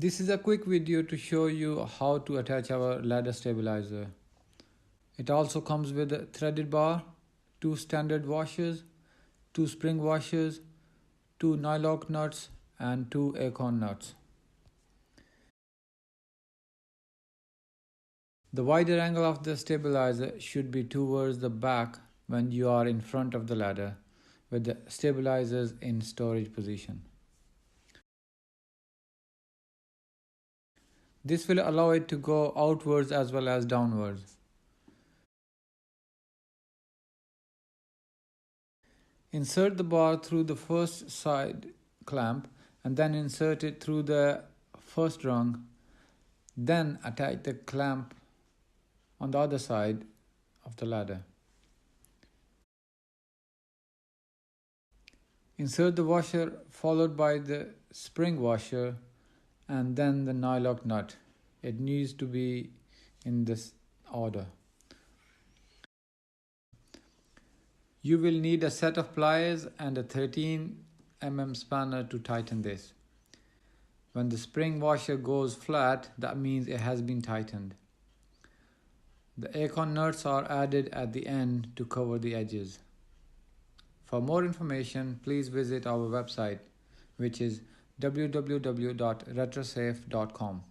This is a quick video to show you how to attach our ladder stabilizer. It also comes with a threaded bar, 2 standard washers, 2 spring washers, 2 nylock nuts and 2 acorn nuts. The wider angle of the stabilizer should be towards the back when you are in front of the ladder, with the stabilizers in storage position. This will allow it to go outwards as well as downwards. Insert the bar through the first side clamp and then insert it through the first rung. Then attach the clamp on the other side of the ladder. Insert the washer followed by the spring washer and then the nylock nut. It needs to be in this order. You will need a set of pliers and a 13 mm spanner to tighten this. When the spring washer goes flat, that means it has been tightened. The acorn nuts are added at the end to cover the edges. For more information, please visit our website, which is www.retrosafe.com.